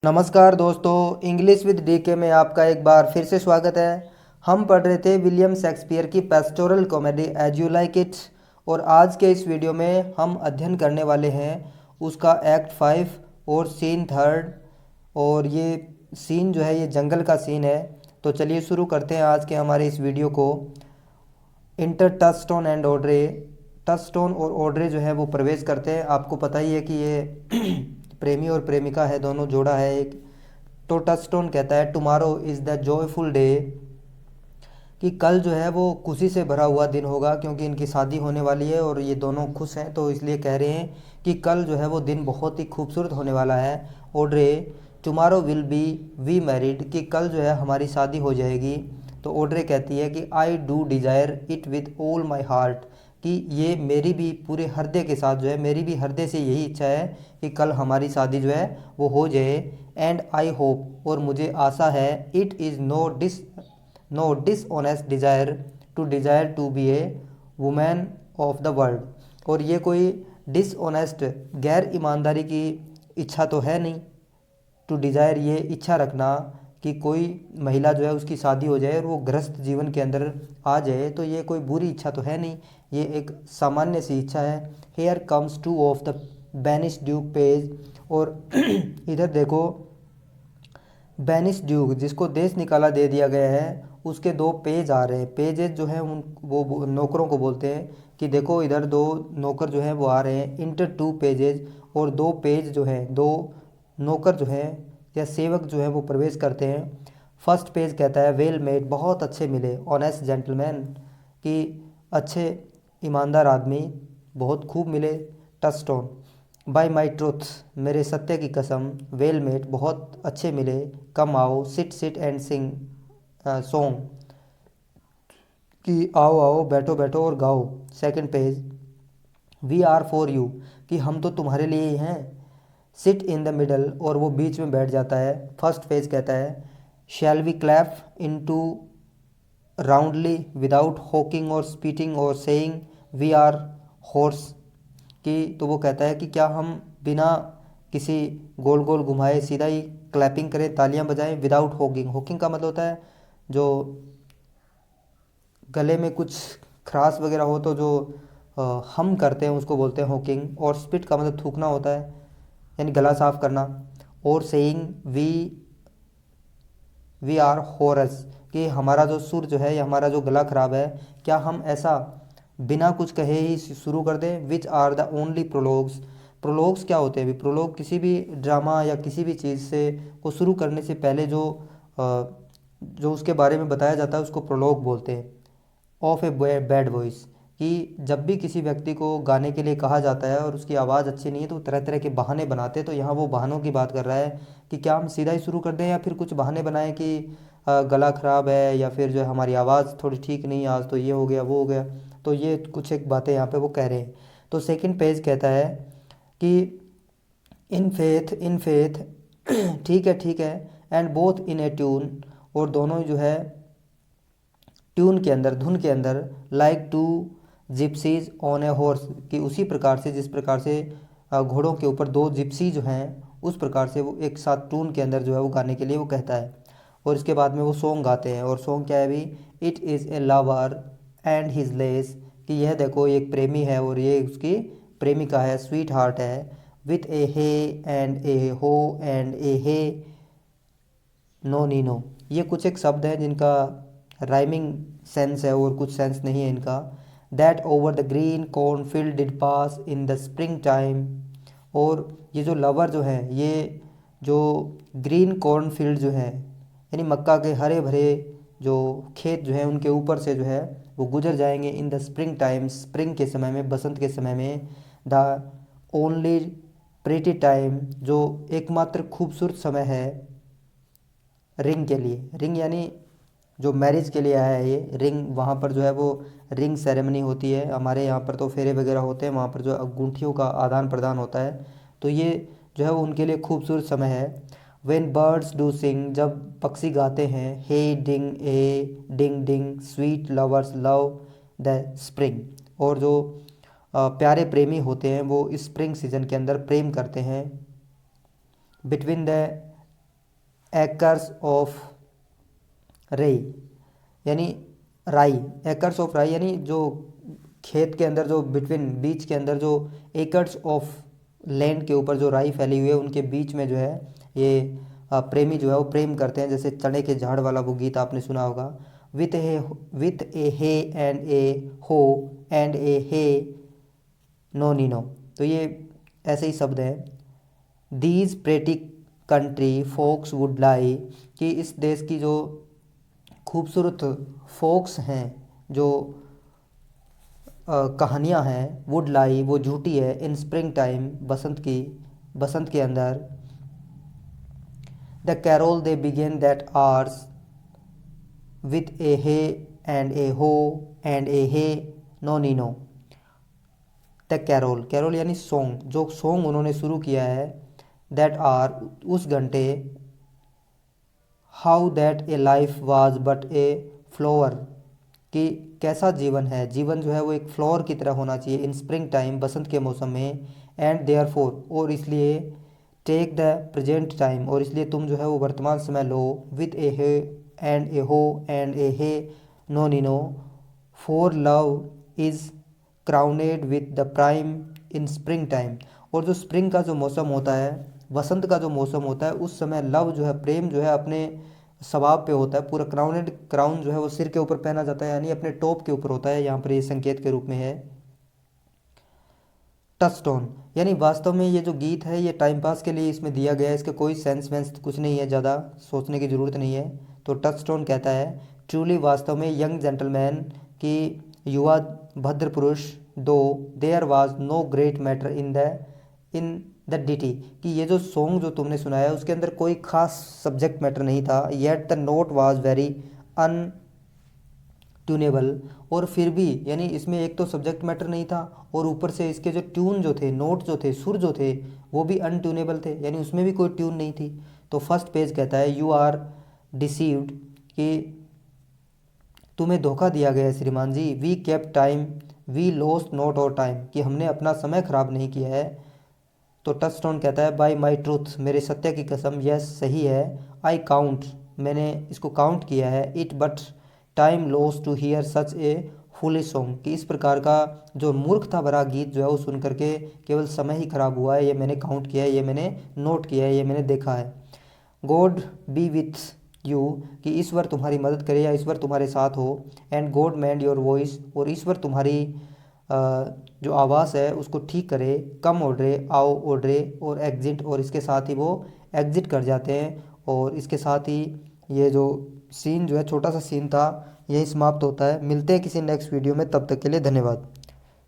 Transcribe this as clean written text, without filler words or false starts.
नमस्कार दोस्तों, English with DK में आपका एक बार फिर से स्वागत है। हम पढ़ रहे थे विलियम शेक्सपियर की pastoral comedy as you like it. और आज के इस वीडियो में हम अध्ययन करने वाले हैं उसका एक्ट 5 और सीन 3। और ये सीन जो है ये जंगल का सीन है। तो चलिए शुरू करते हैं आज के हमारे इस वीडियो को। Inter touchstone and Audrey. Touchstone और ऑड्रे जो है वो प्रवेश करते हैं। आपको पता ही है कि ये प्रेमी और प्रेमिका है, दोनों जोड़ा है एक। तो टचस्टोन कहता है tomorrow is the joyful day, कि कल जो है वो खुशी से भरा हुआ दिन होगा, क्योंकि इनकी शादी होने वाली है और ये दोनों खुश हैं, तो इसलिए कह रहे हैं कि कल जो है वो दिन बहुत ही खूबसूरत होने वाला है। Audrey tomorrow will be we married, कि कल जो है हमारी शादी हो जाएगी। तो ऑड्रे कहती है कि I do desire it with all my heart, कि ये मेरी भी पूरे हृदय के साथ जो है, मेरी भी हृदय से यही इच्छा है कि कल हमारी शादी जो है वो हो जाए। एंड आई होप, और मुझे आशा है, it is no dishonest desire to desire to be a women of the world, और ये कोई डिसऑनेस्ट गैर ईमानदारी की इच्छा तो है नहीं। टू डिज़ायर ये इच्छा रखना कि कोई महिला जो है उसकी शादी हो जाए और वो गृहस्थ जीवन के अंदर आ जाए, तो ये कोई बुरी इच्छा तो है नहीं, ये एक सामान्य सी इच्छा है। Here comes two of the banish duke page, और इधर देखो बेनिश ड्यूक जिसको देश निकाला दे दिया गया है, उसके दो पेज आ रहे हैं। पेजेज जो हैं उन वो नौकरों को बोलते हैं, कि देखो इधर दो नौकर जो हैं वो आ रहे हैं। इंटर टू पेजेज, और दो पेज जो हैं, दो नौकर जो हैं या सेवक जो हैं वो प्रवेश करते हैं। फर्स्ट पेज कहता है वेल मेड, बहुत अच्छे मिले। ऑनेस्ट जेंटलमैन, कि अच्छे ईमानदार आदमी बहुत खूब मिले। टचस्टोन बाय माई ट्रुथ, मेरे सत्य की कसम। वेल मेड, बहुत अच्छे मिले। कम आओ, sit sit and sing song, कि आओ आओ, बैठो बैठो और गाओ। Second page we are for you, कि हम तो तुम्हारे लिए ही हैं। सिट इन द मिडल, और वो बीच में बैठ जाता है। फर्स्ट पेज कहता है shall we clap in to roundly without hawking or spitting or saying we are hoarse, कि तो वो कहता है कि क्या हम बिना किसी गोल गोल घुमाए सीधा ही क्लैपिंग करें, तालियां बजाएं। विदाउट हॉकिंग, हॉकिंग का मतलब होता है जो गले में कुछ खराश वगैरह हो तो जो हम करते हैं उसको बोलते हैं हॉकिंग। और स्पिट का मतलब थूकना होता है, यानी गला साफ करना। और सेइंग वी आर हॉरस, कि हमारा जो सुर जो है या हमारा जो गला ख़राब है, क्या हम ऐसा बिना कुछ कहे ही शुरू कर दें। विच आर द ओनली प्रोलॉग्स, प्रोलॉग्स क्या होते हैं? अभी प्रोलॉग किसी भी ड्रामा या किसी भी चीज़ से को शुरू करने से पहले जो उसके बारे में बताया जाता है उसको प्रोलॉग बोलते हैं। ऑफ ए बैड वॉइस, कि जब भी किसी व्यक्ति को गाने के लिए कहा जाता है और उसकी आवाज़ अच्छी नहीं है तो तरह तरह के बहाने बनाते हैं। तो यहाँ वो बहानों की बात कर रहा है कि क्या हम सीधा ही शुरू कर दें या फिर कुछ बहाने बनाएं कि गला ख़राब है, या फिर जो है हमारी आवाज़ थोड़ी ठीक नहीं है आज, तो ये हो गया वो हो गया। तो ये कुछ एक बातें यहाँ पे वो कह रहे हैं। तो सेकंड पेज कहता है कि इन फेथ ठीक है। And both in A tune, और दोनों जो है ट्यून के अंदर, धुन के अंदर। Like two gypsies on a horse, कि उसी प्रकार से जिस प्रकार से घोड़ों के ऊपर दो जिप्सी जो हैं उस प्रकार से वो एक साथ ट्यून के अंदर जो है वो गाने के लिए वो कहता है। और इसके बाद में वो सॉन्ग गाते हैं। और सॉन्ग क्या है अभी? It is a lover and his less, कि यह देखो एक प्रेमी है और ये उसकी प्रेमिका है, स्वीट हार्ट है। With a hey and a ho and a hey nonino, ये कुछ एक शब्द हैं जिनका राइमिंग सेंस है और कुछ सेंस नहीं है इनका। That over the green corn field did pass in the spring time, और ये जो लवर जो है, ये जो ग्रीन कॉर्न फील्ड जो है यानी मक्का के हरे भरे जो खेत जो है उनके ऊपर से जो है वो गुजर जाएंगे। In the spring time, spring के समय में, बसंत के समय में। द ओनली प्रीटी टाइम, जो एकमात्र खूबसूरत समय है रिंग के लिए। रिंग यानी जो मैरिज के लिए आया है ये रिंग, वहाँ पर जो है वो रिंग सेरेमनी होती है। हमारे यहाँ पर तो फेरे वगैरह होते हैं, वहाँ पर जो अंगूठियों का आदान प्रदान होता है। तो ये जो है वो उनके लिए खूबसूरत समय है। व्हेन बर्ड्स डू सिंग, जब पक्षी गाते हैं। Hey ding a ding ding, sweet lovers love the spring, और जो प्यारे प्रेमी होते हैं वो स्प्रिंग सीजन के अंदर प्रेम करते हैं। बिटवीन द एकर्स ऑफ रई, यानी राई, एकर्स ऑफ राई यानी जो खेत के अंदर जो बिटवीन बीच के अंदर जो एकर्स ऑफ लैंड के ऊपर जो राई फैली हुई है उनके बीच में जो है ये प्रेमी जो है वो प्रेम करते हैं। जैसे चने के झाड़ वाला वो गीत आपने सुना होगा, with a hey and a ho and a hey nonino. तो ये ऐसे ही शब्द हैं। These pretty country folks would lie, कि इस देश की जो खूबसूरत फोक्स हैं, जो कहानियाँ हैं, वुड लाई वो झूठी है, इन स्प्रिंग टाइम बसंत के अंदर, the carol they began that hour with a hey and a ho and a hey nonino. The carol, carol यानी सॉन्ग, जो सॉन्ग उन्होंने शुरू किया है, दैट आर उस घंटे, how that a life was but a flower, कि कैसा जीवन है, जीवन जो है वो एक फ्लावर की तरह होना चाहिए, इन स्प्रिंग टाइम बसंत के मौसम में, एंड देयरफॉर और इसलिए, टेक द प्रेजेंट टाइम और इसलिए तुम जो है वो वर्तमान समय लो, with a hey and a ho and a hey nonino, for love is crowned with the prime in spring time. और जो स्प्रिंग का जो मौसम होता है, वसंत का जो मौसम होता है, उस समय लव जो है, प्रेम जो है अपने स्वभाव पे होता है, पूरा क्राउनेड, क्राउन जो है वो सिर के ऊपर पहना जाता है, यानी अपने टॉप के ऊपर होता है, यहाँ पर ये संकेत के रूप में है। टचस्टोन, यानी वास्तव में ये जो गीत है ये टाइम पास के लिए इसमें दिया गया है, इसका कोई सेंस वेंस कुछ नहीं है, ज़्यादा सोचने की ज़रूरत नहीं है। तो टचस्टोन कहता है, ट्रूली वास्तव में यंग जेंटलमैन, की युवा भद्र पुरुष, though there was no great matter in the ditty, कि ये जो सॉन्ग जो तुमने सुनाया है उसके अंदर कोई खास सब्जेक्ट मैटर नहीं था, yet the note was very untuneable, और फिर भी यानी इसमें एक तो सब्जेक्ट मैटर नहीं था और ऊपर से इसके जो ट्यून जो थे, नोट जो थे, सुर जो थे, वो भी अनट्यूनेबल थे, यानी उसमें भी कोई ट्यून नहीं थी। तो फर्स्ट पेज कहता है, यू आर डिसीव्ड, कि तुम्हें धोखा दिया गया है श्रीमान ji, we kept time we lost not our time, कि हमने अपना समय खराब नहीं किया है। तो टचस्टोन कहता है, बाय माई ट्रूथ, मेरे सत्य की कसम, यस सही है, आई काउंट, मैंने इसको काउंट किया है, it but time lost to hear such a foolish song, कि इस प्रकार का जो मूर्खता भरा गीत जो है वो सुन करके केवल समय ही खराब हुआ है, ये मैंने काउंट किया है, ये मैंने नोट किया है, ये मैंने देखा है। गॉड बी विथ यू, कि ईश्वर तुम्हारी मदद करे या ईश्वर तुम्हारे साथ हो, and God mend your voice, और ईश्वर तुम्हारी जो आवाज़ है उसको ठीक करे, कम ऑर्डरे, आओ ऑर्डरे, और एग्जिट, और इसके साथ ही वो एग्जिट कर जाते हैं। और इसके साथ ही ये जो सीन जो है, छोटा सा सीन था, यही समाप्त होता है। मिलते हैं किसी नेक्स्ट वीडियो में, तब तक के लिए धन्यवाद।